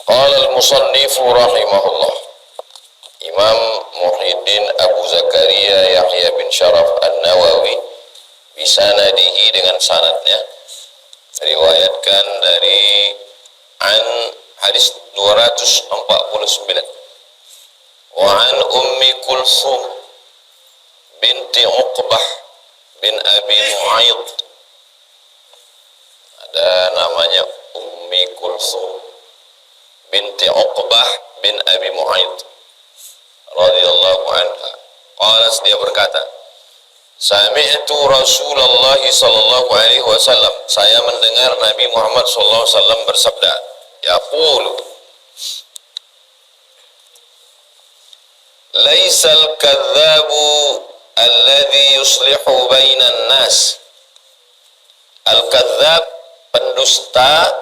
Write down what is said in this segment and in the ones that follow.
Qala al-musannifu rahimahullah, Imam Muhyiddin Abu Zakaria Yahya bin Syaraf An-Nawawi bisanadihi dengan sanadnya riwayatkan dari hadis 249 wa an Ummi Kulsum binti Uqbah bin Abi Mu'ayyid. Ada namanya Ummi Kulsum binti Uqbah bin Abi Mu'ayyid radhiyallahu anha. Qalat, dia berkata, sami'tu Rasulullah sallallahu alaihi wasallam, saya mendengar Nabi Muhammad sallallahu alaihi wasallam bersabda, yaqulu, laisal kadzabu alladhi yuslihu bainan nas. Al-kadzab, pendusta,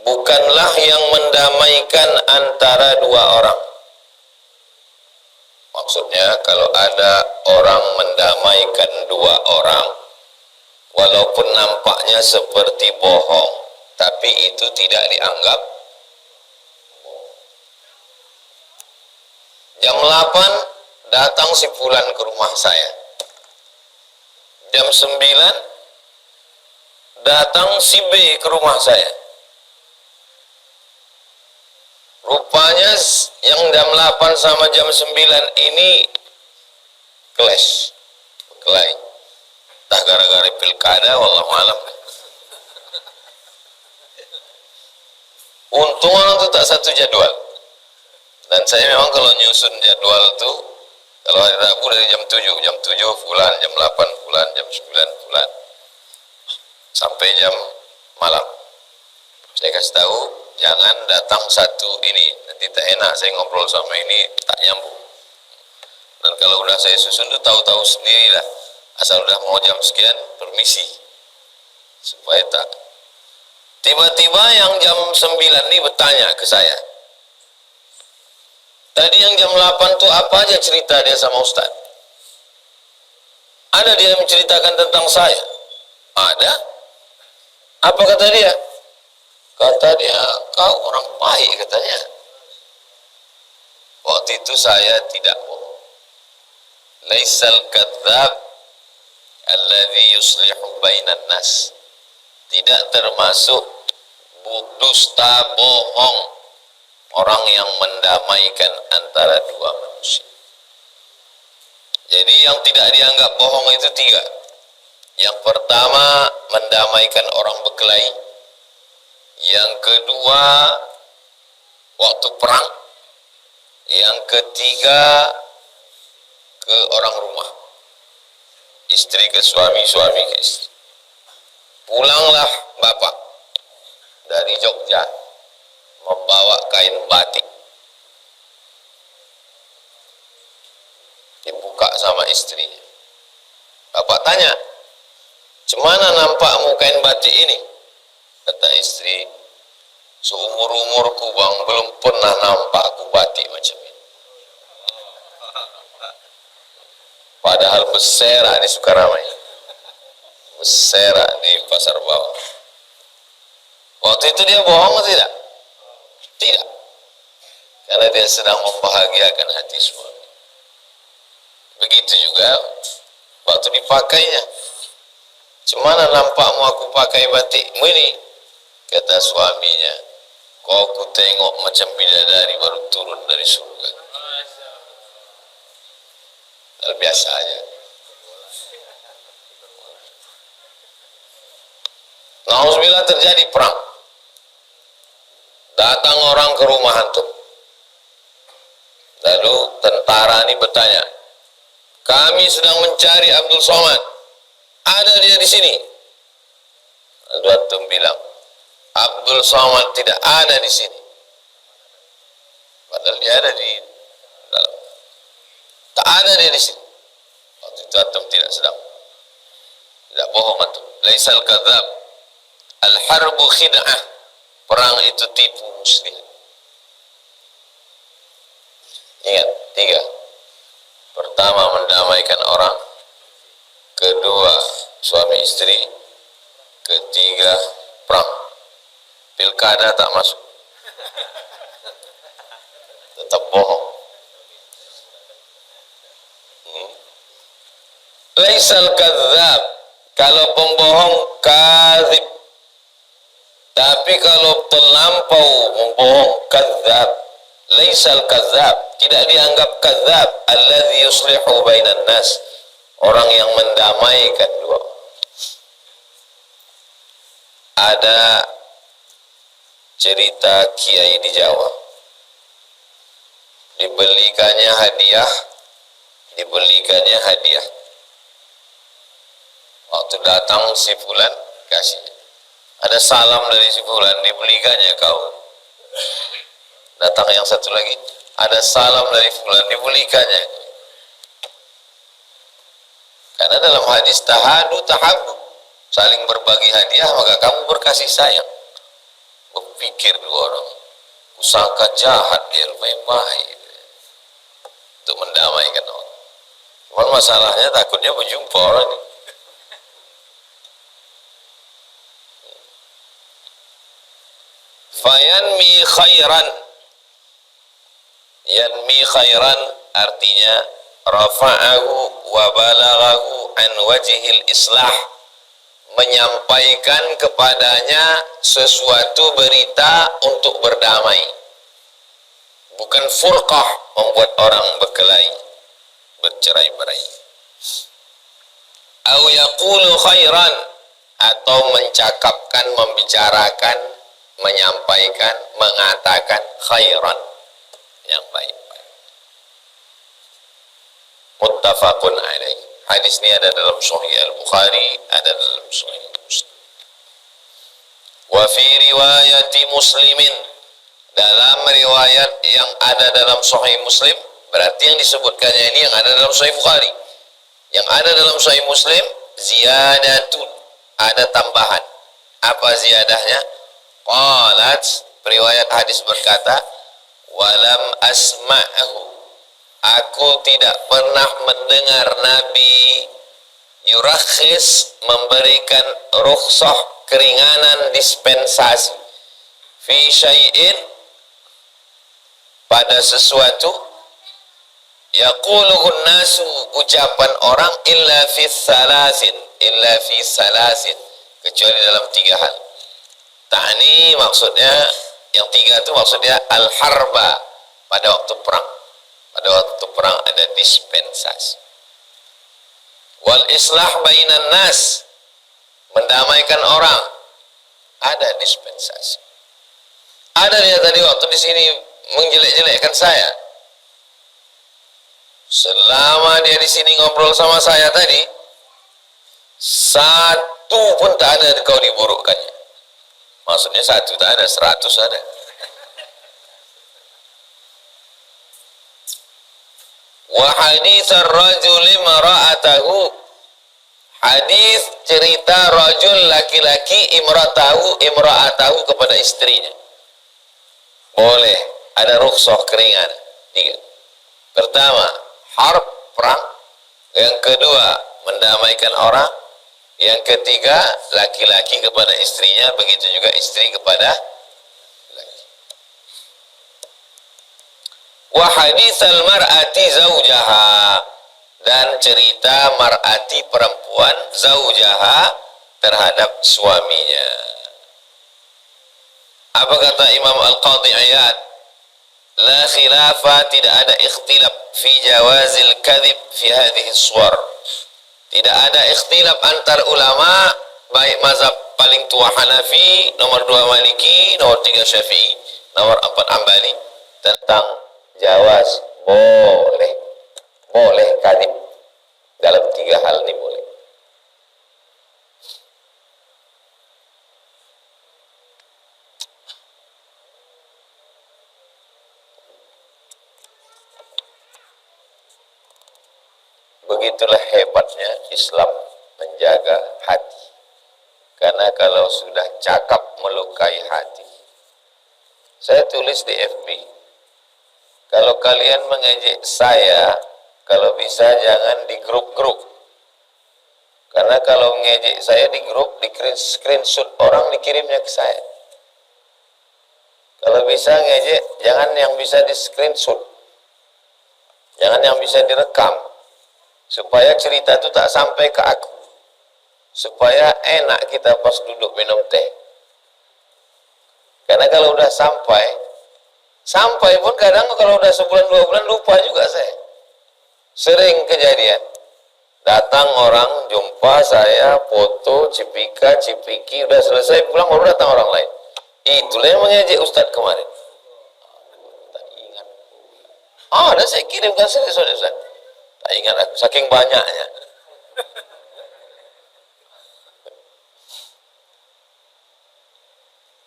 bukanlah yang mendamaikan antara dua orang. Maksudnya, kalau ada orang mendamaikan dua orang, walaupun nampaknya seperti bohong, tapi itu tidak dianggap. Jam 8 datang si fulan ke rumah saya. Jam 9 datang si B ke rumah saya. Rupanya yang jam 8 sama jam 9 ini clash, berkelahi. Entah gara-gara pilkada, wallahu alam. Untung orang itu tak satu jadwal. Dan saya memang kalau nyusun jadwal tuh, kalau hari Rabu dari jam 7 fulan, jam 8 fulan, jam 9 fulan, sampai jam malam. Saya kasih tahu, jangan datang satu ini, nanti tak enak saya ngobrol sama ini, tak nyambung. Dan kalau udah saya susun tuh tahu-tahu sendiri lah, asal udah mau jam sekian, permisi, supaya tak. Tiba-tiba yang jam 9 ini bertanya ke saya, tadi yang jam 8 tuh apa aja cerita dia sama Ustaz? Ada dia menceritakan tentang saya? Ada. Apa kata dia? Kata dia, kau orang baik katanya. Waktu itu saya tidak bohong. Laisal kadzab alladhi yuslihu bainan nas. Tidak termasuk dusta, bohong, orang yang mendamaikan antara dua manusia. Jadi yang tidak dianggap bohong itu 3. Yang pertama, mendamaikan orang berkelahi. Yang kedua, waktu perang. Yang ketiga, ke orang rumah, istri ke suami, suami ke istri. Pulanglah bapak dari Jogja membawa kain batik, dibuka sama istrinya. Bapak tanya, "Cemana nampakmu kain batik ini?" Kata istri, "Seumur-umurku bang, belum pernah nampak aku batik macam ini." Padahal berserak di Sukaramai, berserak di Pasar Bawah. Waktu itu dia bohong atau tidak? Tidak. Karena dia sedang membahagiakan hati suami. Begitu juga waktu dipakainya. "Cemana nampakmu aku pakai batikmu ini?" Kata suaminya, "Kok aku tengok macam bidadari baru turun dari surga." Hal biasa aja. Nauzubillah, terjadi perang. Datang orang ke rumah antum. Lalu tentara ini bertanya, "Kami sedang mencari Abdul Somad. Ada dia di sini?" Lalu antum bilang, "Abdul Somad tidak ada di sini." Padahal dia ada di dalam. Tak ada dia di sini. Waktu itu antum tidak sedang, tidak bohong antum. Laisal kadzab al-harbu khid'ah. Perang itu tipu muslihat. Ingat, 3. Pertama, mendamaikan orang. Kedua, suami istri. Ketiga, perang. pilkada tak masuk, tetap bohong. Laisal kadzab, kalau pembohong kadzib, tapi kalau terlampau membohong kadzab. Laisal kadzab, tidak dianggap kadzab. Alladzi yuslihu bainan nas, orang yang mendamaikan dua. Ada cerita kiai di Jawa, dibelikannya hadiah. Waktu datang si fulan kasih, ada salam dari si fulan, dibelikannya kau. Datang yang satu lagi, ada salam dari fulan, dibelikannya. Karena dalam hadis tahadu tahabu, saling berbagi hadiah maka kamu berkasih sayang. Berpikir dua orang, usangka jahat dia main-main untuk mendamaikan orang. Cuman masalahnya takutnya berjumpa orang ini. Fayanmi khairan, yanmi khairan artinya rafa'ahu wa balaghahu an wajhil islah, menyampaikan kepadanya sesuatu berita untuk berdamai, bukan furqah, membuat orang berkelahi, bercerai-berai. Au yaqulu khairan, atau mencakapkan, membicarakan, menyampaikan, mengatakan khairan, yang baik-baik. Muttafaqun alaih. Hadis ini ada dalam Sahih Al-Bukhari, ada dalam Sahih Muslim. Wa fi riwayati Muslimin, dalam riwayat yang ada dalam Sahih Muslim, berarti yang disebutkannya ini yang ada dalam Sahih Bukhari. Yang ada dalam Sahih Muslim, ziyadatun, ada tambahan. Apa ziyadahnya? Qalat, riwayat hadis berkata, walam asma'ahu, aku tidak pernah mendengar Nabi yurakhis, memberikan rukhsah, keringanan, dispensasi, fi syai'in, pada sesuatu, yaquluhun nasu, ucapan orang, illa fi salasin, kecuali dalam 3 hal. Ta'ni maksudnya, yang 3 itu maksudnya al-harba, pada waktu perang. Pada waktu perang ada dispensasi. Wal islah bainan nas, mendamaikan orang, ada dispensasi. Ada dia tadi waktu di sini menjelek-jelekkan saya. Selama dia di sini ngobrol sama saya tadi, satu pun tak ada kau diburukkannya. Maksudnya 1 tak ada, 100 ada. Wa haditsar rajuli mara'atahu, hadis cerita rajul laki-laki imra'atahu kepada istrinya. Boleh, ada rukhsah, keringan. 3. Pertama, harb, perang. Yang kedua, mendamaikan orang. Yang ketiga, laki-laki kepada istrinya, begitu juga istri kepada laki. Wa haditsal mar'ati zaujaha, dan cerita mar'ati, perempuan, zaujaha, terhadap suaminya. Apa kata Imam Al-Qadhi Iyad? La khilafa, tidak ada ikhtilaf fi jawazil kadhib fi hadhihi suwar. Tidak ada ikhtilaf antar ulama, baik mazhab paling tua Hanafi, nomor 2 Maliki, nomor 3 Syafi'i, nomor 4 Ambali, tentang jawaz, boleh kadhib dalam 3 hal ini boleh. Begitulah hebatnya Islam menjaga hati. Karena kalau sudah cakap melukai hati. Saya tulis di FB, kalau kalian mengejek saya, kalau bisa jangan di grup-grup. Karena kalau mengejek saya di grup, di screenshot orang, dikirimnya ke saya. Kalau bisa ngejek, jangan yang bisa di screenshot, jangan yang bisa direkam, supaya cerita itu tak sampai ke aku, supaya enak kita pas duduk minum teh. Karena kalau udah sampai pun kadang kalau udah sebulan 2 bulan lupa juga saya. Sering kejadian. Datang orang, jumpa saya, foto, cipiki, udah selesai pulang baru datang orang lain. Itulah yang mengejek Ustadz kemarin. Tak ingat. Ada saya kirimkan sendiri Ustadz. Tak ingat aku, saking banyaknya.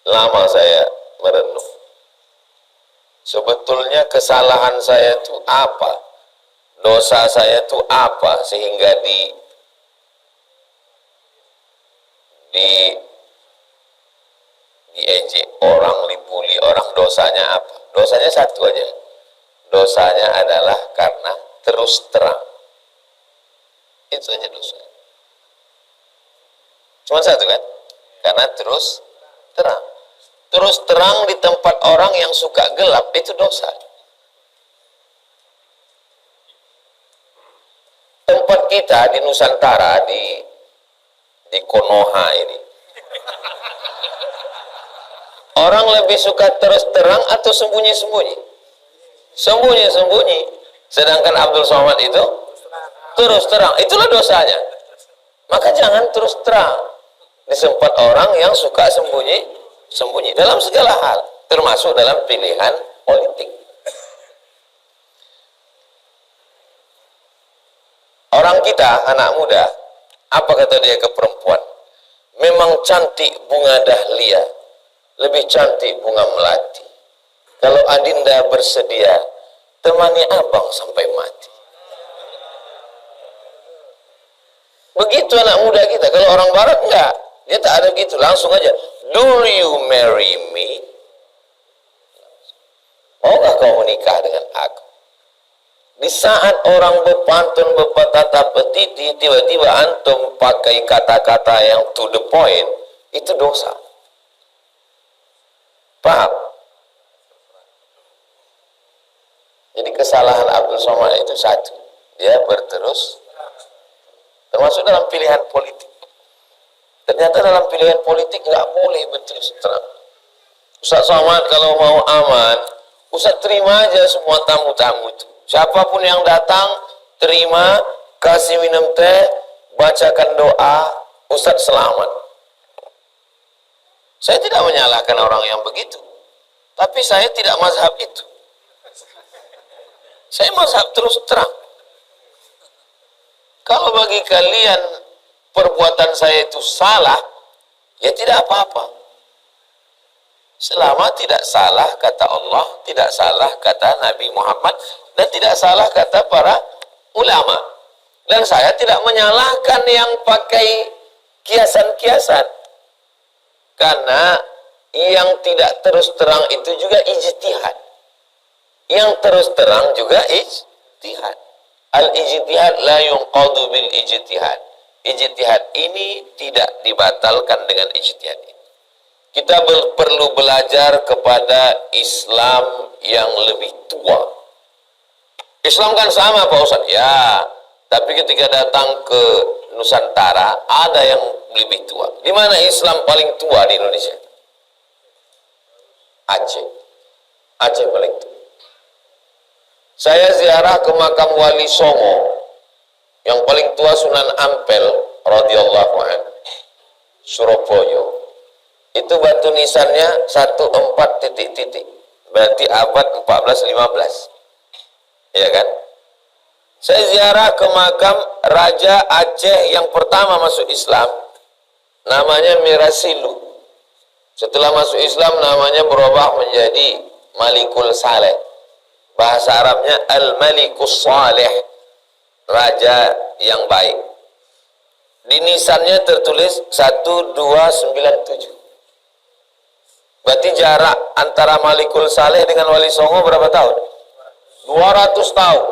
Lama saya merenung. Sebetulnya kesalahan saya itu apa? Dosa saya itu apa sehingga diejek orang, dibully orang, dosanya apa? Dosanya satu aja. Dosanya adalah karena terus terang. Itu aja dosa. Cuma satu kan? Karena terus terang. Terus terang di tempat orang yang suka gelap, itu dosa. Tempat kita di Nusantara, di Konoha ini, orang lebih suka terus terang atau sembunyi-sembunyi? Sembunyi-sembunyi. Sedangkan Abdul Somad itu terus terang. Itulah dosanya. Maka jangan terus terang di tempat orang yang suka sembunyi dalam segala hal, termasuk dalam pilihan politik. Orang kita, anak muda, apa kata dia ke perempuan? Memang cantik bunga dahlia, lebih cantik bunga melati. Kalau adinda bersedia, temani abang sampai mati. Begitu anak muda kita. Kalau orang barat enggak, dia tak ada gitu, langsung aja, do you marry me? Maukah kau menikah dengan aku? Di saat orang berpantun, berpatah petiti, tiba-tiba antum pakai kata-kata yang to the point, itu dosa. Paham? Jadi kesalahan Abdul Somad itu satu, dia berterus, termasuk dalam pilihan politik. Ternyata dalam pilihan politik nggak boleh berterus terang. Ustaz Somad kalau mau aman, Ustaz terima aja semua tamu-tamu itu. Siapapun yang datang, terima, kasih minum teh, bacakan doa, Ustaz selamat. Saya tidak menyalahkan orang yang begitu, tapi saya tidak mazhab itu. Saya mazhab terus terang. Kalau bagi kalian perbuatan saya itu salah, ya tidak apa-apa. Selama tidak salah kata Allah, tidak salah kata Nabi Muhammad, dan tidak salah kata para ulama. Dan saya tidak menyalahkan yang pakai kiasan-kiasan. Karena yang tidak terus terang itu juga ijtihad. Yang terus terang juga ijtihad. Al-ijtihad la yunqadu bil ijtihad. Ijtihad ini tidak dibatalkan dengan ijtihad ini. Kita perlu belajar kepada Islam yang lebih tua. Islam kan sama Pak Ustaz, ya. Tapi ketika datang ke Nusantara, ada yang lebih tua. Di mana Islam paling tua di Indonesia? Aceh. Aceh paling tua. Saya ziarah ke makam Wali Songo, yang paling tua Sunan Ampel radhiyallahu anhu, Surabaya. Itu batu nisannya 14 titik-titik. Berarti abad 14-15. Ya kan? Saya ziarah ke makam Raja Aceh yang pertama masuk Islam. Namanya Mirasilu. Setelah masuk Islam namanya berubah menjadi Malikul Saleh. Bahasa Arabnya Al-Malikus Saleh. Raja yang baik. Di nisannya tertulis 1297. Berarti jarak antara Malikul Saleh dengan Wali Songo berapa tahun? 200 tahun.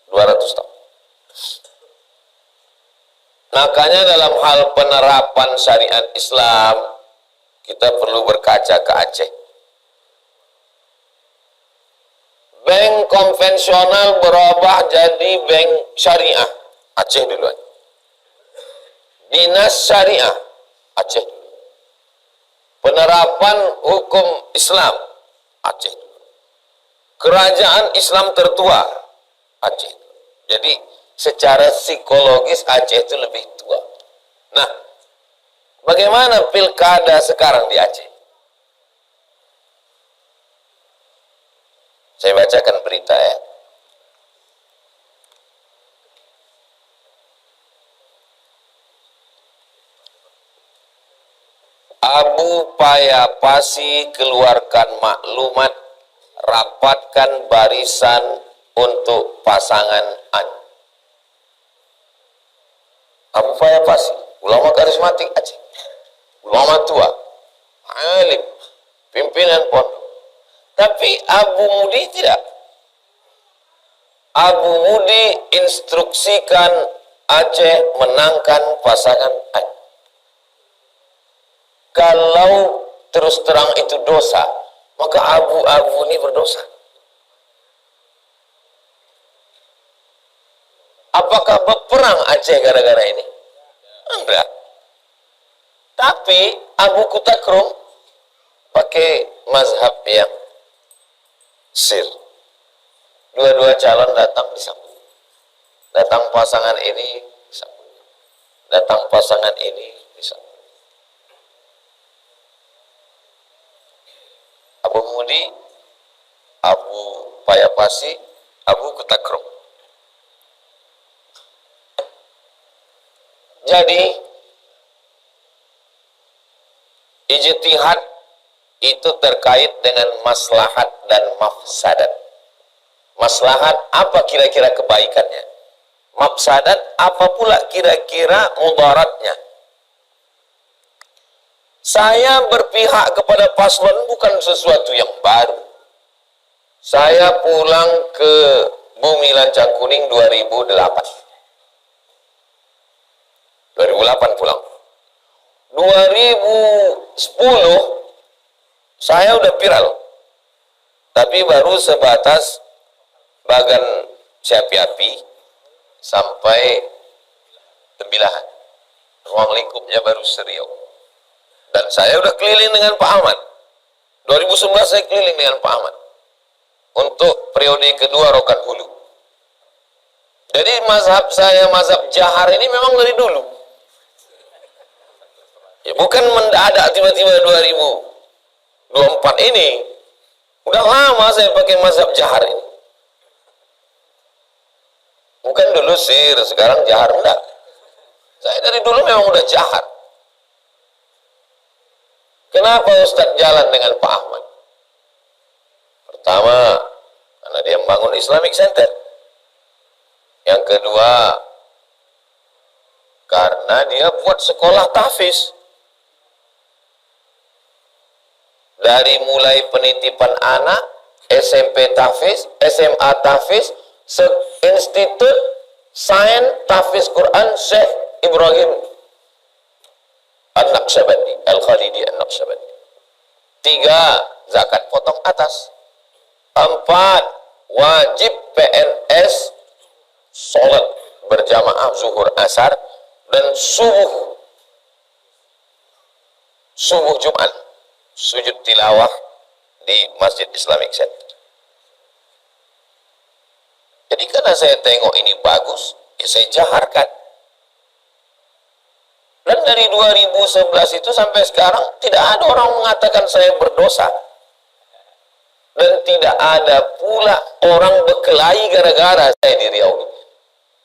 200 tahun. Makanya dalam hal penerapan syariat Islam, kita perlu berkaca ke Aceh. Bank konvensional berubah jadi bank syariah, Aceh duluan. Dinas syariah, Aceh. Penerapan hukum Islam, Aceh. Kerajaan Islam tertua, Aceh. Jadi secara psikologis Aceh itu lebih tua. Nah, bagaimana pilkada sekarang di Aceh? Saya bacakan berita ya. Abu Payapasi keluarkan maklumat, rapatkan barisan untuk pasangan An. Abu Payapasi, ulama karismatik Aceh, ulama tua, alim, pimpinan pondok. Tapi Abu Mudi tidak. Abu Mudi instruksikan Aceh menangkan pasangan An. Kalau terus terang itu dosa, maka Abu ini berdosa. Apakah berperang Aceh gara-gara ini? Enggak. Tapi Abu Kutakrum pakai mazhab yang sir. Dua-dua calon datang disambut. Datang pasangan ini disambut. Datang pasangan ini disambut. Abu Mudi, Abu Payapasi, Abu Kutakrum. Jadi ijtihad itu terkait dengan maslahat dan mafsadat. Maslahat apa kira-kira kebaikannya? Mafsadat apa pula kira-kira mudaratnya? Saya berpihak kepada paslon bukan sesuatu yang baru. Saya pulang ke Bumi Lancang Kuning 2008 pulang. 2010 saya udah viral. Tapi baru sebatas bagan Siapi-api sampai Tembilahan. Ruang lingkupnya baru Seriau. Dan saya udah keliling dengan Pak Ahmad. 2011 saya keliling dengan Pak Ahmad. Untuk periode kedua Rokan Hulu. Jadi mazhab saya, mazhab Jahar ini memang dari dulu. Ya, bukan mendadak tiba-tiba 2024 ini. Udah lama saya pakai mazhab Jahar ini. Bukan dulu sir, sekarang Jahar enggak. Saya dari dulu memang udah Jahar. Kenapa Ustadz jalan dengan Pak Ahmad? Pertama, karena dia membangun Islamic Center. Yang kedua, karena dia buat sekolah tahfiz. Dari mulai penitipan anak, SMP tahfiz, SMA tahfiz, Institut Sains Tahfiz Quran Syekh Ibrahim An-Naqsyabandi, Al-Khalidi An-Naqsyabandi. 3. Zakat potong atas. 4. Wajib PNS sholat berjamaah zuhur asar dan subuh Jumat sujud tilawah di Masjid Islamic Center. Jadi karena saya tengok ini bagus, ya saya jaharkan. Dan dari 2011 itu sampai sekarang tidak ada orang mengatakan saya berdosa. Dan tidak ada pula orang berkelahi gara-gara saya di Riau.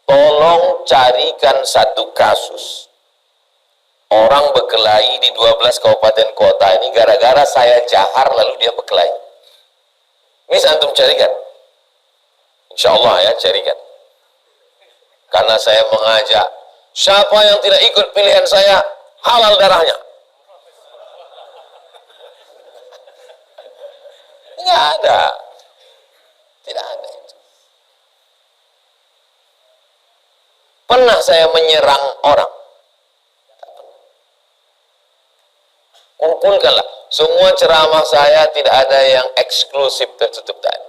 Tolong carikan satu kasus. Orang berkelahi di 12 kabupaten kota ini gara-gara saya jahar lalu dia berkelahi. Ini antum carikan. Insya Allah ya carikan. Karena saya mengajak siapa yang tidak ikut pilihan saya halal darahnya. Tidak ada. Tidak ada itu. Pernah saya menyerang orang. kumpulkanlah. Semua ceramah saya tidak ada yang eksklusif tertutup tadi.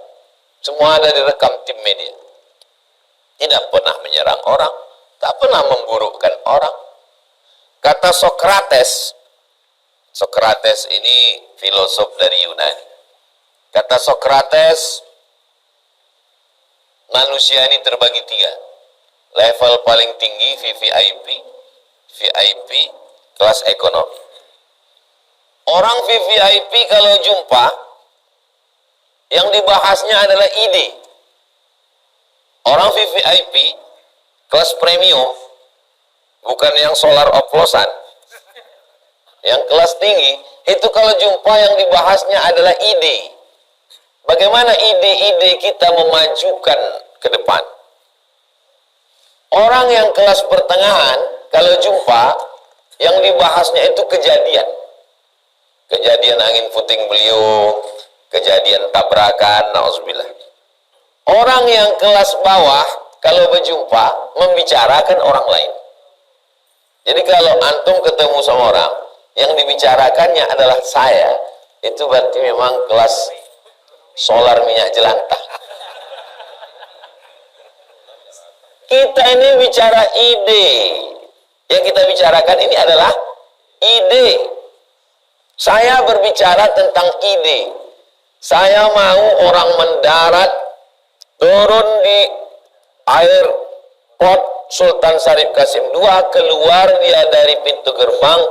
Semua ada direkam tim media. Tidak pernah menyerang orang, tak pernah memburukkan orang. Kata Sokrates, Sokrates ini filosof dari Yunani. Kata Sokrates, manusia ini terbagi tiga. Level paling tinggi VVIP, VIP, kelas ekonomi. Orang VVIP kalau jumpa, yang dibahasnya adalah ide. Orang VVIP, kelas premium, bukan yang solar oplosan. Yang kelas tinggi, itu kalau jumpa yang dibahasnya adalah ide. Bagaimana ide-ide kita memajukan ke depan. Orang yang kelas pertengahan, kalau jumpa, yang dibahasnya itu kejadian. Kejadian angin puting beliung, kejadian tabrakan, na'udzubillah. Orang yang kelas bawah, kalau berjumpa, membicarakan orang lain. Jadi kalau antum ketemu sama orang, yang dibicarakannya adalah saya, itu berarti memang kelas solar minyak jelantah. Kita ini bicara ide. Yang kita bicarakan ini adalah ide. Saya berbicara tentang ide. Saya mau orang mendarat, turun di airport Sultan Syarif Qasim II, keluar dia dari pintu gerbang,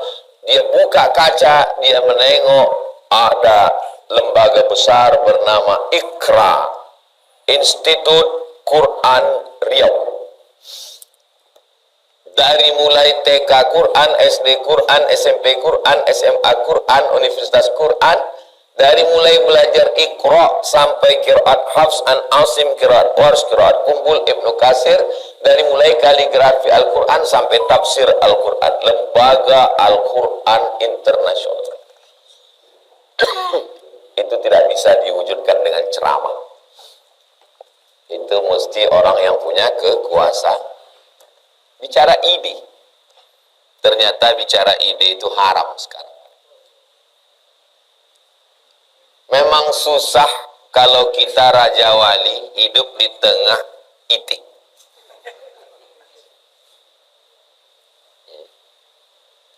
dia buka kaca, dia menengok ada lembaga besar bernama IQRA, Institut Quran Riau. Dari mulai TK Quran, SD Quran, SMP Quran, SMA Quran, Universitas Quran, dari mulai belajar Iqra sampai qiraat Hafs an Asim, qiraat Warsh, qiraat Kumbul, Ibnu Katsir, dari mulai kaligrafi Al-Quran sampai tafsir Al-Quran, lembaga Al-Quran internasional. Itu tidak bisa diwujudkan dengan ceramah. Itu mesti orang yang punya kekuasaan. Bicara ide. Ternyata bicara ide itu haram sekarang. Memang susah kalau kita Raja Wali hidup di tengah itik.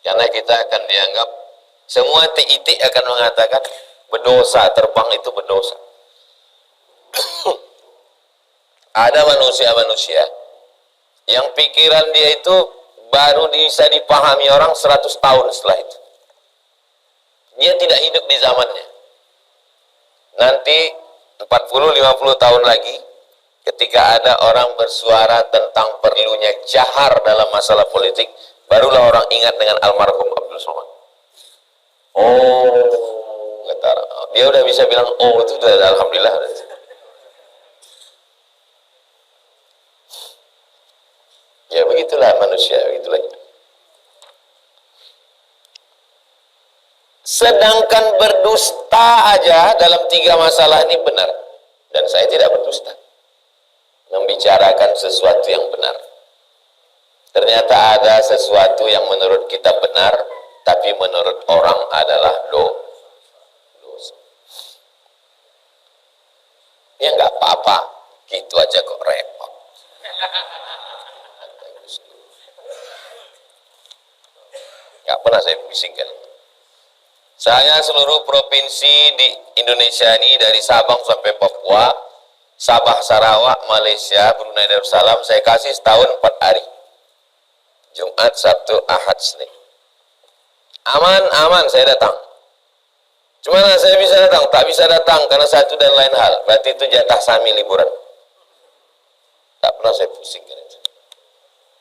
Karena kita akan dianggap, semua itik akan mengatakan berdosa, terbang itu berdosa. Ada manusia-manusia yang pikiran dia itu baru bisa dipahami orang 100 tahun setelah itu. Dia tidak hidup di zamannya. Nanti 40-50 tahun lagi, ketika ada orang bersuara tentang perlunya jahar dalam masalah politik, barulah orang ingat dengan almarhum Abdul Somad. Oh, kata dia udah bisa bilang, oh itu udah alhamdulillah. Ya begitulah manusia, begitulah. Sedangkan berdusta aja dalam 3 masalah ini benar. Dan saya tidak berdusta. Membicarakan sesuatu yang benar. Ternyata ada sesuatu yang menurut kita benar, tapi menurut orang adalah dosa. Ya nggak apa-apa, gitu aja kok repot. Nggak pernah saya pusingkan. Saya seluruh provinsi di Indonesia ini, dari Sabang sampai Papua, Sabah, Sarawak, Malaysia, Brunei Darussalam, saya kasih setahun 4 hari. Jumat, Sabtu, Ahad, Senin. Aman, saya datang. Cuma saya bisa datang, tak bisa datang karena satu dan lain hal. Berarti itu jatah sami liburan. Tak pernah saya pusingkan itu.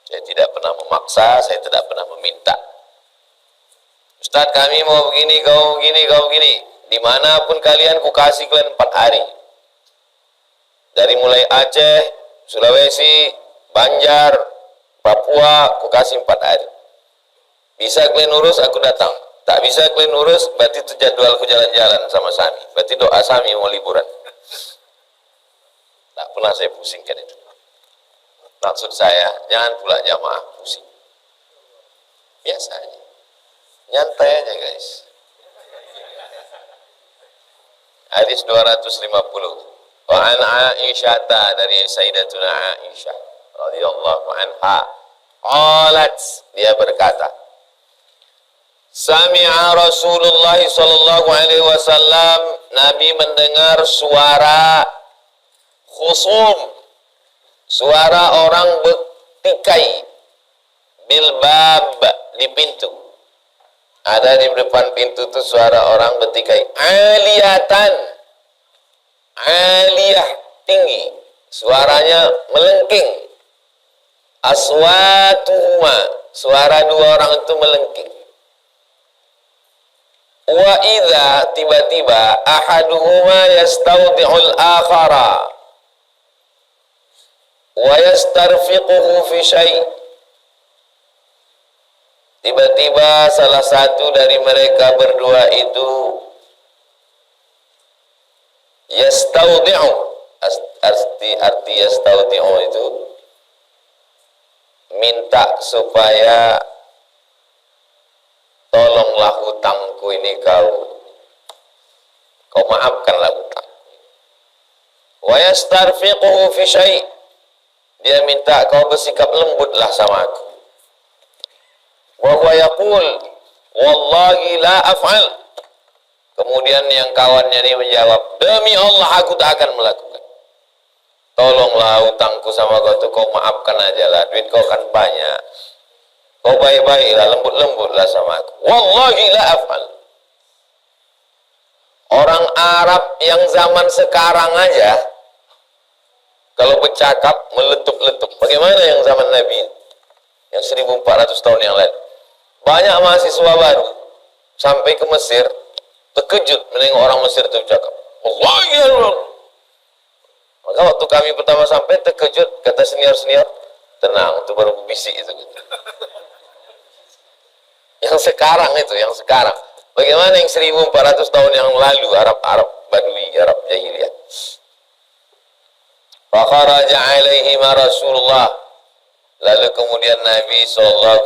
Saya tidak pernah memaksa, saya tidak pernah meminta. Ustadz, kami mau begini, kau begini. Dimanapun kalian, ku kasih kalian 4 hari. Dari mulai Aceh, Sulawesi, Banjar, Papua, ku kasih 4 hari. Bisa kalian urus, aku datang. Tak bisa kalian urus, berarti itu jadwalku jalan-jalan sama Sami. Berarti doa Sami mau liburan. Tak pernah saya pusingkan itu. Maksud saya, jangan pula jamaah pusing. Biasa aja. Nyantai aja guys. Hadis 250. Wa an Aisyata, dari Sayyidatuna Aisyah radhiyallahu anha, qalat, dia berkata, sami'a Rasulullah sallallahu alaihi wasallam, Nabi mendengar suara khusum, suara orang bertikai, bilbab, di pintu. Ada di depan pintu itu suara orang bertikai. Aliyatan, aliyah, tinggi, suaranya melengking. Aswatuhuma, suara dua orang itu melengking. Wa idza, tiba-tiba, ahaduhuma yastawdi'ul akhara wa yastarfiquhu fi syai'. Tiba-tiba salah satu dari mereka berdua itu yastaudi'u, arti yastaudi'u itu minta supaya tolonglah hutangku ini kau maafkanlah hutang. Wa yastarfiquhu fi syai', dia minta kau bersikap lembutlah sama aku. Wa huwa yaqul wallahi la af'al. Kemudian yang kawannya ini menjawab, demi Allah aku tak akan melakukan. Tolonglah hutangku sama kau tuh, kau maafkan aja lah, duit kau kan banyak, kau baik-baiklah, lembut-lembutlah sama aku. Wallahi la af'al. Orang Arab yang zaman sekarang aja kalau bercakap meletup-letup, bagaimana yang zaman Nabi yang 1400 tahun yang lalu? Banyak mahasiswa baru sampai ke Mesir terkejut menengok orang Mesir itu bercakap. Wallahi ya Allah. Maka waktu kami pertama sampai terkejut, kata senior-senior, tenang, itu baru bisik itu. Yang sekarang itu, yang sekarang. Bagaimana yang 1400 tahun yang lalu, Arab Badui, Arab Jahiliyah. Fakharaja alaihima Rasulullah. Lalu kemudian Nabi SAW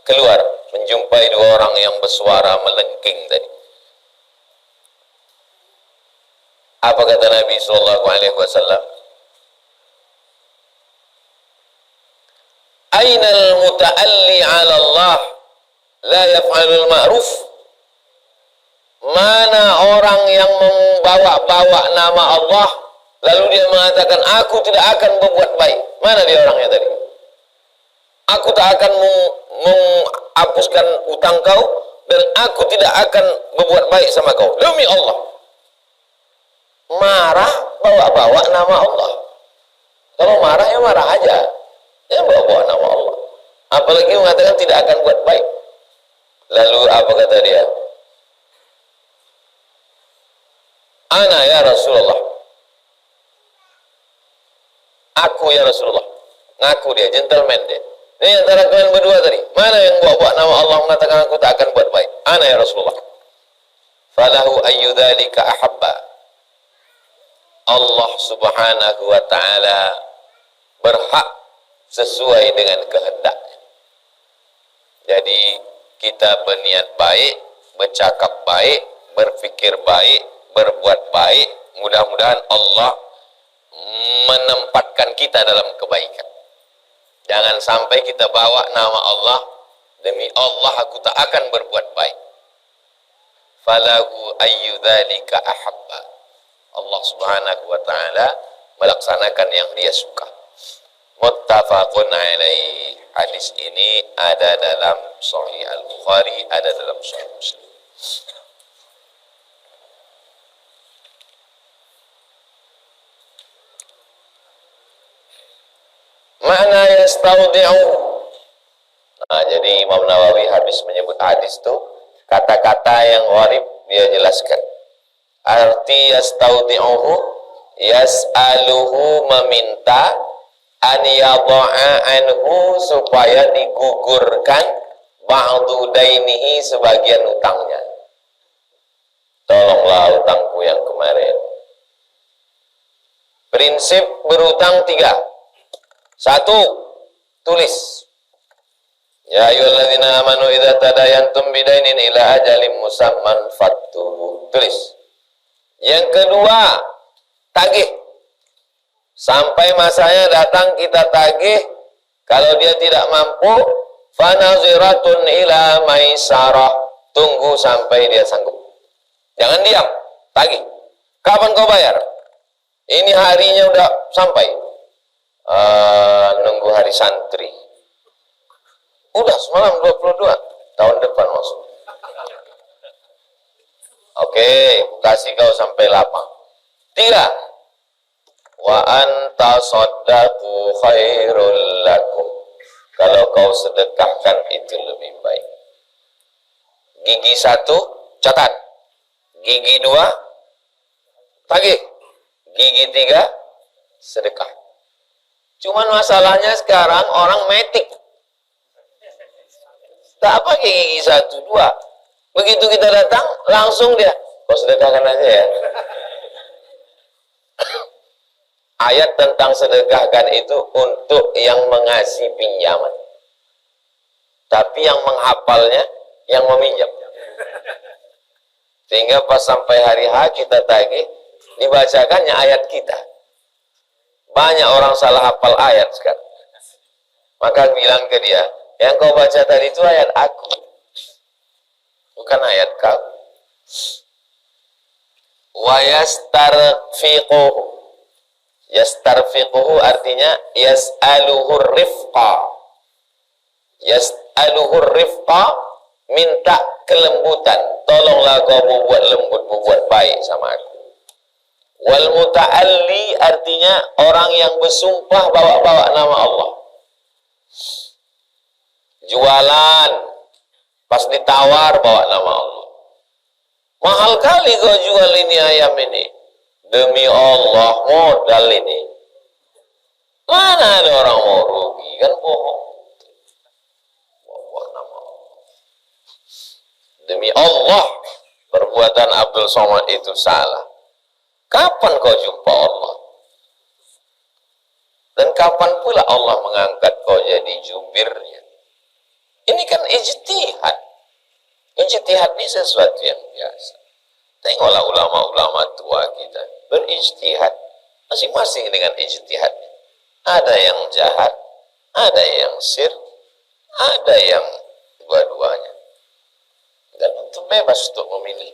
keluar menjumpai dua orang yang bersuara melengking tadi. Apa kata Nabi SAW? Ainal muta'alli 'ala Allah la yaf'alul ma'ruf. Mana orang yang membawa-bawa nama Allah lalu dia mengatakan aku tidak akan berbuat baik. Mana dia orangnya tadi? Aku tak akan menghapuskan utang kau dan aku tidak akan berbuat baik sama kau. Demi Allah. Marah, bawa-bawa nama Allah. Kalau marah ya marah aja. Ya bawa-bawa nama Allah. Apalagi mengatakan tidak akan buat baik. Lalu apa kata dia? Ana ya Rasulullah. Aku ya Rasulullah. Ngaku dia, gentleman dia. Ini antara kalian berdua tadi, mana yang bawa nama Allah mengatakan aku tak akan buat baik? Ana ya Rasulullah. Falahu ayyudzalika ahabba. Allah subhanahu wa ta'ala berhak sesuai dengan kehendaknya. Jadi kita berniat baik, bercakap baik, berfikir baik, berbuat baik, mudah-mudahan Allah menempatkan kita dalam kebaikan. Jangan sampai kita bawa nama Allah, demi Allah aku tak akan berbuat baik. Falahu ayyudzalika ahabba. Allah subhanahu wa ta'ala melaksanakan yang dia suka. Muttafaqun alaih. Hadis ini ada dalam Sahih Al-Bukhari, ada dalam Sahih Muslim. Makna yastaudi'u. Nah, jadi Imam Nawawi habis menyebut hadis itu, kata-kata yang gharib dia jelaskan. Arti yastaudi'uhu, yas'aluhu, meminta, an yadha'a anhu, supaya digugurkan ba'du dainihi, sebagian utangnya. Tolonglah utangku yang kemarin. Prinsip berutang 3. 1, tulis. Ya ayyuhalladzina amanu idza tadayantum bidainin ila ajalin musamman faktubuh. Tulis. Yang kedua, tagih. Sampai masanya datang kita tagih. Kalau dia tidak mampu, fanaziratun ila maisarah. Tunggu sampai dia sanggup. Jangan diam, tagih. Kapan kau bayar? Ini harinya udah sampai. Nunggu hari santri. Udah semalam 22. Tahun depan masuk. Oke, kasih kau sampai 8. 3. Wa anta saddaqu khairul lakum. Kalau kau sedekahkan itu lebih baik. Gigi 1, catat. Gigi 2, tagih. Gigi 3, sedekah. Cuman masalahnya sekarang orang metik. Tak pakai gigi 1, 2. Begitu kita datang, langsung dia, kau sedekahkan aja ya. Ayat tentang sedekahkan itu untuk yang mengasih pinjaman. Tapi yang menghafalnya, yang meminjam. Sehingga pas sampai hari H kita tagih, dibacakannya ayat kita. Banyak orang salah hafal ayat sekarang. Maka bilang ke dia, yang kau baca tadi itu ayat aku, bukan ayat kau. Wa yastarfiquhu. Yastarfiquhu artinya yas'aluhur rifqa. Yas'aluhur rifqa, minta kelembutan. Tolonglah kau berbuat lembut, berbuat baik sama aku. Wal muta'alli artinya orang yang bersumpah bawa-bawa nama Allah. Jualan, pas ditawar bawa nama Allah. Mahal kali kau jual ini ayam ini. Demi Allah modal ini. Mana ada orang mau rugi, kan bohong. Bawa nama Allah. Demi Allah, perbuatan Abdul Somad itu salah. Kapan kau jumpa Allah? Dan kapan pula Allah mengangkat kau jadi jubirnya? Ini kan ijtihad. Ijtihad ini sesuatu yang biasa. Tengoklah ulama-ulama tua kita berijtihad. Masing-masing dengan ijtihadnya. Ada yang jahat, ada yang sir, ada yang dua-duanya. Dan untuk bebas untuk memilih.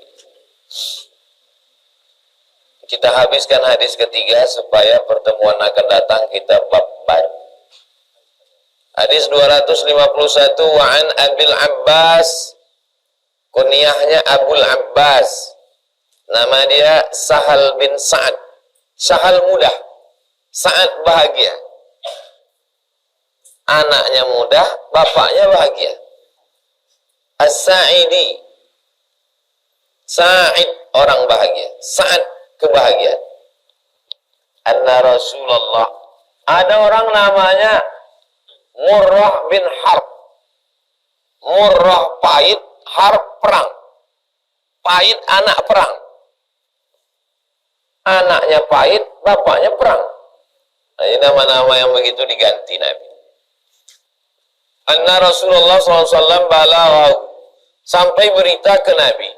Kita habiskan hadis ketiga supaya pertemuan akan datang kita bab baru. Hadis 251, wa'an Abil Abbas, kunyahnya Abul Abbas, nama dia Sahal bin Sa'ad. Sahal mudah, Sa'ad bahagia. Anaknya mudah, bapaknya bahagia. As-Sa'idi, Sa'id orang bahagia, Sa'ad kebahagiaan. Anna Rasulullah, ada orang namanya Murrah bin Harb. Murrah pahit, Harb perang. Pahit anak perang. Anaknya pahit, bapaknya perang. Nah, ini nama-nama yang begitu diganti Nabi. Anna Rasulullah SAW balaghahu, sampai berita ke Nabi,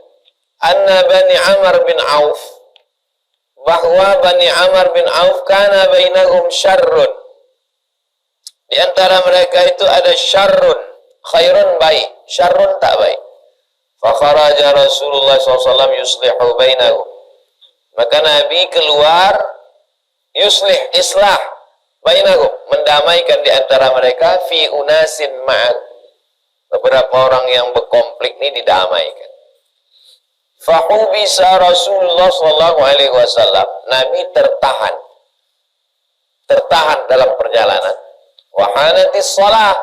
Anna Bani Amr bin Auf, bahwa Bani Amr bin Auf kana bainahum syarrun. Di antara mereka itu ada syarrun, khairun baik, syarrun tak baik. Fa kharaja Rasulullah SAW yuslihu bainahum. Maka Nabi keluar yuslih, islah bainahum, mendamaikan di antara mereka, fi unasin ma'ad. Beberapa orang yang berkonflik ini didamaikan. Fahubisa Rasulullah SAW, Nabi tertahan dalam perjalanan. Wahanatis sholat,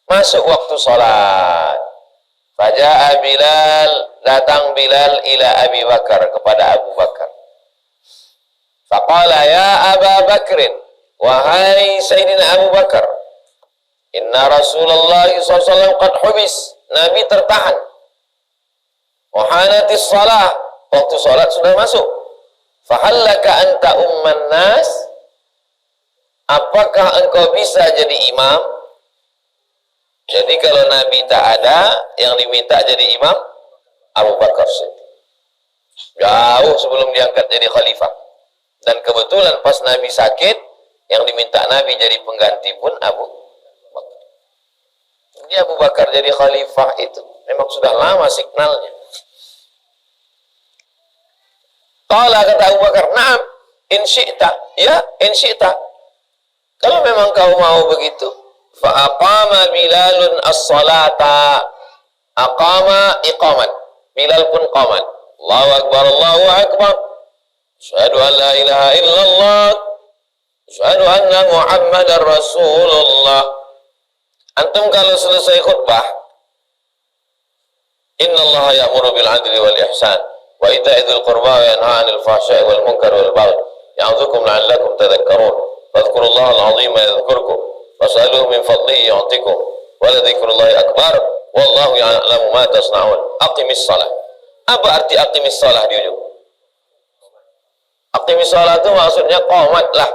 masuk waktu sholat. Faja'a Bilal, datang Bilal ila Abi Bakar, kepada Abu Bakar. Faqala ya Aba Bakrin, wahai Sayyidina Abu Bakar, inna Rasulullah SAW qad hubis, Nabi tertahan. Wahanatis salah, waktu salat sudah masuk. Fahallaka anta umman nas, apakah engkau bisa jadi imam? Jadi kalau Nabi tak ada, yang diminta jadi imam Abu Bakar Siddiq. Jauh sebelum diangkat jadi khalifah. Dan kebetulan pas Nabi sakit, yang diminta Nabi jadi pengganti pun Abu Bakar. Jadi Abu Bakar jadi khalifah itu memang sudah lama signalnya. Qala, kata Abu Bakar, "Na'am, in syi'ta." Ya, in syi'ta. Kalau memang kau mau begitu. Fa aqama Bilalun as-salata. Aqama iqaman. Bilal pun qamat. Allahu akbar, Allahu akbar. Asyhadu an la ilaha illallah. Asyhadu anna Muhammadar Rasulullah. Antum kalau selesai khutbah, innallaha ya'muru bil 'adli wal ihsan wa ita'i dzil qurba wa yanha 'anil fahsya'i wal munkari wal baghi ya'idzukum la'allakum tadhakkarun. Fadhkurullaha al-'azima yadhkurkum was'aluhu min fadlihi yu'tikum wa la dzikrullahi akbar wallahu ya'lamu ma tasna'un. Aqimis shalah. Apa arti aqimis shalah di ujung? Aqimis shalah itu maksudnya qomatlah.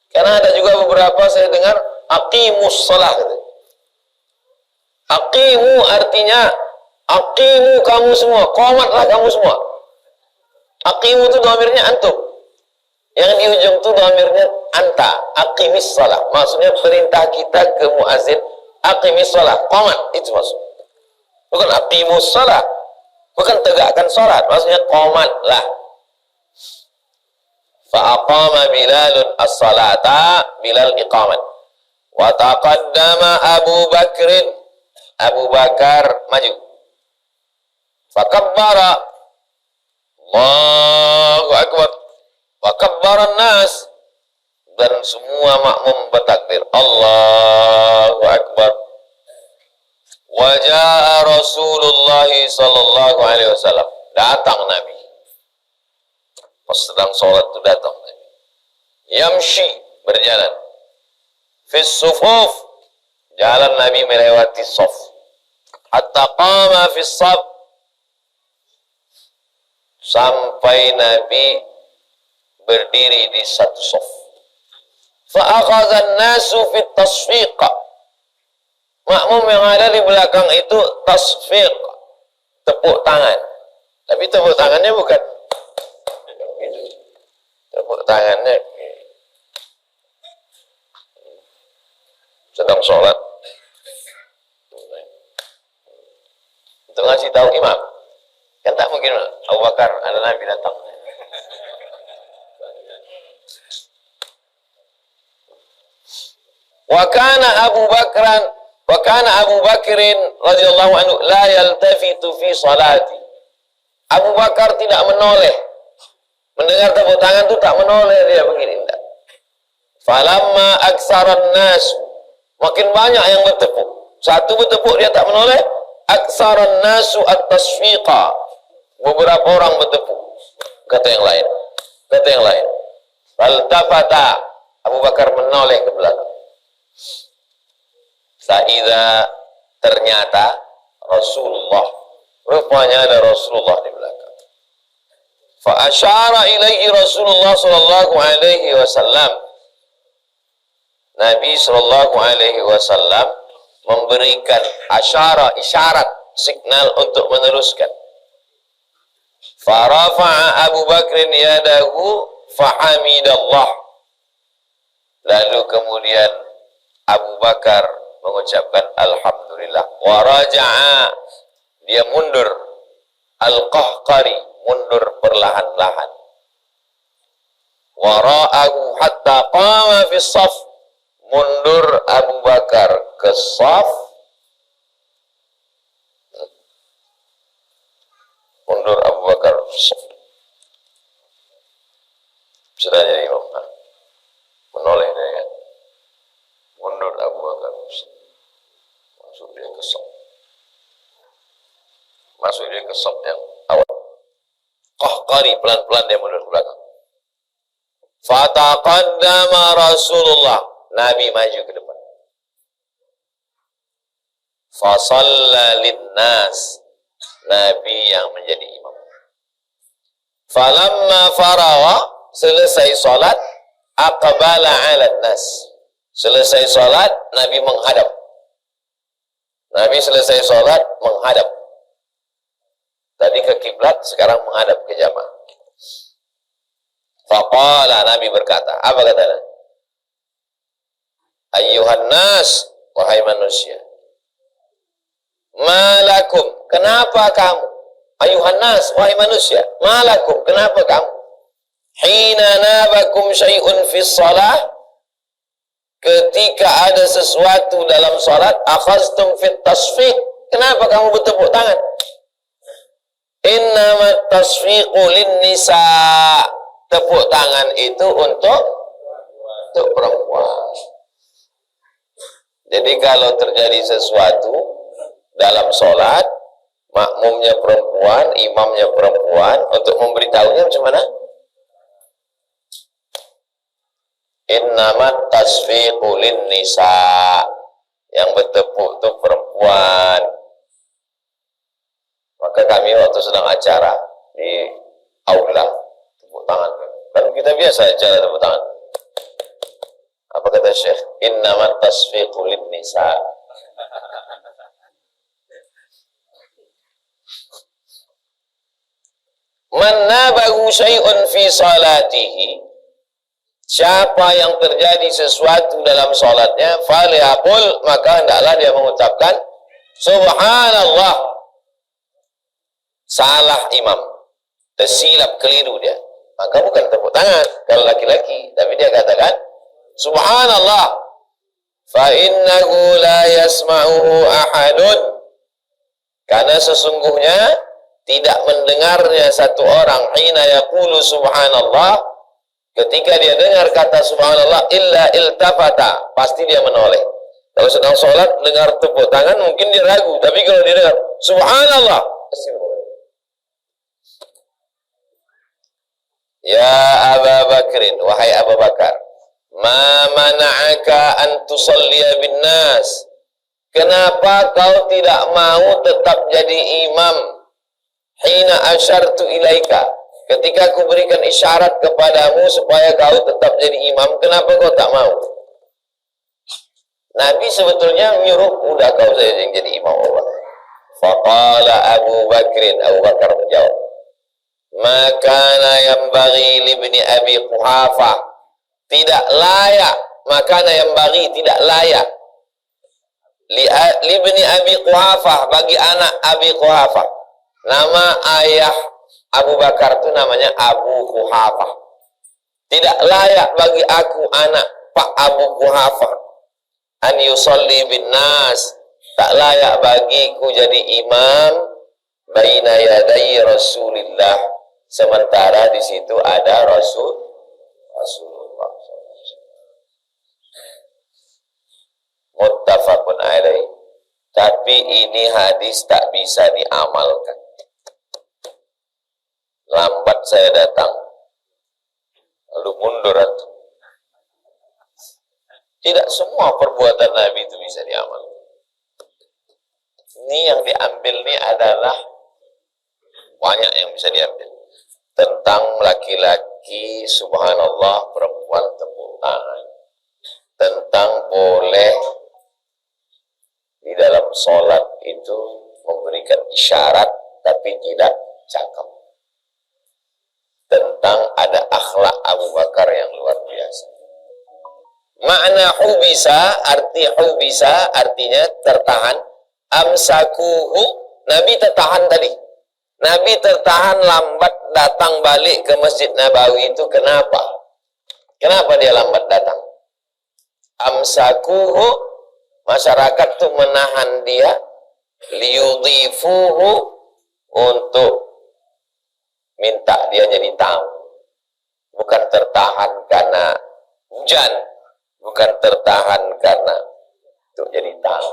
Karena ada juga beberapa saya dengar aqimus shalah gitu. Aqimu artinya aqimu kamu semua, qomatlah kamu semua. Aqimu itu dhamirnya antum. Yang di ujung itu dhamirnya anta. Aqimis shalah. Maksudnya perintah kita ke muazin, aqimis shalah, qomat, itu maksudnya. Bukan aqimus shalah. Bukan tegakkan salat, maksudnya qomatlah. Fa aqama Bilalun as-salata, Bilal iqamat. Wa taqaddama Abu Bakrin, Abu Bakar maju. Fa kabbara, Allahu akbar. Wa kabbara an-nas, dan semua makmum bertakbir, Allahu akbar. Wajah Rasulullah sallallahu alaihi wasallam, datang Nabi. Pas sedang sholat itu datang Nabi. Yamshi, berjalan. Fis sufuf, jalan Nabi melewati saf. Hatta qama fis saf, sampai Nabi berdiri di satu saf. Fa akhadha an-nasu fit tasfiq. Makmum yang ada di belakang itu tasfiq, tepuk tangan. Tapi tepuk tangannya bukan tepuk tangannya sedang sholat untuk ngasih tahu imam. Kan tak mungkin Abu Bakar ada Nabi datang. Wa kana Abu Bakrin radhiyallahu anhu la yaltafitu fi salati. Abu Bakar tidak menoleh. Mendengar tepuk tangan itu tak menoleh, dia begini enggak. Falamma aksaran nas, makin banyak yang bertepuk. Satu bertepuk dia tak menoleh, aksaran nasu at-tasfiqa. Beberapa orang bertepuk. Kata yang lain. Faltafata, Abu Bakar menoleh ke belakang. Sa'idha, ternyata Rasulullah, rupanya ada Rasulullah di belakang. Fa asyara ilaihi Rasulullah sallallahu alaihi wasallam. Nabi sallallahu alaihi wasallam memberikan isyarat, signal untuk meneruskan. Fa rafa'a Abu Bakrin yadahu fa hamidallah. Lalu kemudian Abu Bakar mengucapkan alhamdulillah. Wa raja'a, dia mundur, al-qahqari, mundur perlahan-lahan. Wa ra'ahu hatta qama fi shaf, mundur Abu Bakar ke shaf, mundur Abu Bakar ke shaf. Sudah jadi imam, menoleh dia kan, mundur Abu Bakar ke shaf. Masuk dia ke shaf yang awal. Qahqari, pelan-pelan dia mundur ke belakang. Fataqaddama Rasulullah, Nabi maju ke depan. Fasalla linnas, Nabi yang menjadi imam. Falamma farawa, selesai salat, aqbala 'ala nas. Selesai salat, Nabi menghadap. Nabi selesai salat menghadap Tadi ke kiblat, sekarang menghadap ke jamaah. Faqala, Nabi berkata, apa katanya? Ayyuhan nas, wahai manusia. Malakum, kenapa kamu? Ayuhan nas, wahai manusia. Malakum, kenapa kamu? Hina nabakum syai'un fi shalah, ketika ada sesuatu dalam salat, akhaztum fit tasfiq, kenapa kamu bertepuk tangan? Innamat tasfiqu lin nisa, tepuk tangan itu untuk perempuan. Jadi kalau terjadi sesuatu dalam sholat, makmumnya perempuan, imamnya perempuan, untuk memberitahunya macam mana? Innamat tasfiqu lin nisa, yang bertepuk itu perempuan. Maka kami waktu sedang acara di aula, tepuk tangan. Kan kita biasa acara tepuk tangan. Apa kata Syekh? Innamat tasfiqu lin nisa. Man nabahu syai'un fi salatihi, siapa yang terjadi sesuatu dalam salatnya, falyaqul, maka hendaklah dia mengucapkan subhanallah. Salah imam, tersilap, keliru dia, maka bukan tepuk tangan kalau laki-laki, tapi dia katakan subhanallah, fa innahu la yasma'uhu ahadun, karena sesungguhnya tidak mendengarnya satu orang, hina yaqulu subhanallah, ketika dia dengar kata subhanallah, illa iltafata, pasti dia menoleh. Kalau sedang sholat dengar tepuk tangan mungkin dia ragu, tapi kalau dia dengar subhanallah pasti menoleh. Ya Abu Bakrin, wahai Abu Bakar, ma mana'aka an tusalliya bin nas, kenapa kau tidak mau tetap jadi imam? Hina asyartu ilaika, ketika aku berikan isyarat kepadamu supaya kau tetap jadi imam, kenapa kau tak mau? Nabi sebetulnya menyuruh, udah kau saja yang jadi imam Allah. Faqala Abu Bakrin, Abu Bakar menjawab, makana yang bagi libni Abi Quhafah, tidak layak, makana yang bagi tidak layak, libni Abi Quhafah, bagi anak Abi Quhafah. Nama ayah Abu Bakar itu namanya Abu Quhafah. Tidak layak bagi aku anak Pak Abu Quhafah an yusalli bin nas, tak layak bagiku jadi imam baina yaday Rasulillah, sementara di situ ada Rasulullah. Muttafaqun alaih. Tapi ini hadis tak bisa diamalkan. Lambat saya datang, lalu mundur atau tidak semua perbuatan Nabi itu bisa diamalkan. Ini yang diambil ini adalah banyak yang bisa diambil. Tentang laki-laki, subhanallah, perempuan tepuk tangan. Tentang boleh di dalam sholat itu memberikan isyarat tapi tidak cakap. Tentang ada akhlak Abu Bakar yang luar biasa. Makna hubisa, artinya tertahan. Amsakuhu, Nabi tertahan tadi. Nabi tertahan lambat datang balik ke Masjid Nabawi itu kenapa? Kenapa dia lambat datang? Amsakuhu, masyarakat itu menahan dia, liyudhifuhu, untuk minta dia jadi tamu. Bukan tertahan karena hujan, bukan tertahan karena untuk jadi tamu.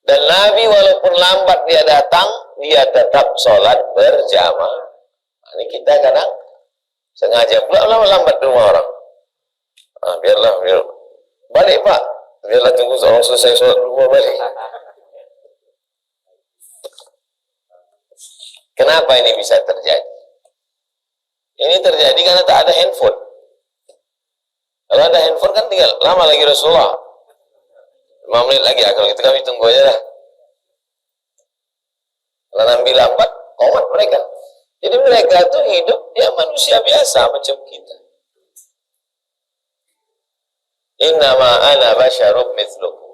Dan Nabi walaupun lambat dia datang, dia tetap sholat berjamaah. Ini kita kadang sengaja pula lambat rumah orang. Biarlah balik pak, biarlah tunggu orang selesai sholat rumah balik. Kenapa ini bisa terjadi? Ini terjadi karena tak ada handphone. Kalau ada handphone kan tinggal lama lagi Rasulullah. 5 menit lagi, kalau gitu kami tunggu aja dah. Kalau Nabi lambat, komat mereka. Jadi mereka tuh hidup ya manusia biasa macam kita. Innama ana basyarum mithlukum.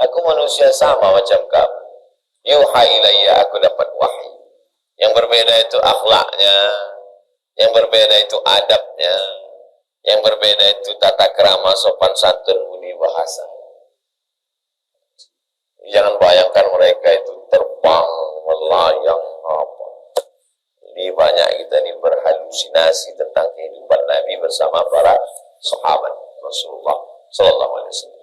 Aku manusia sama macam kamu. Yuha ilayya, aku dapat wahyu. Yang berbeda itu akhlaknya, yang berbeda itu adabnya, yang berbeda itu tata krama, sopan santun, budi bahasa. Jangan bayangkan mereka itu terbang, melayang, apa. Ini banyak kita ini berhalusinasi tentang kehidupan Nabi bersama para sahabat Rasulullah Sallallahu Alaihi Wasallam.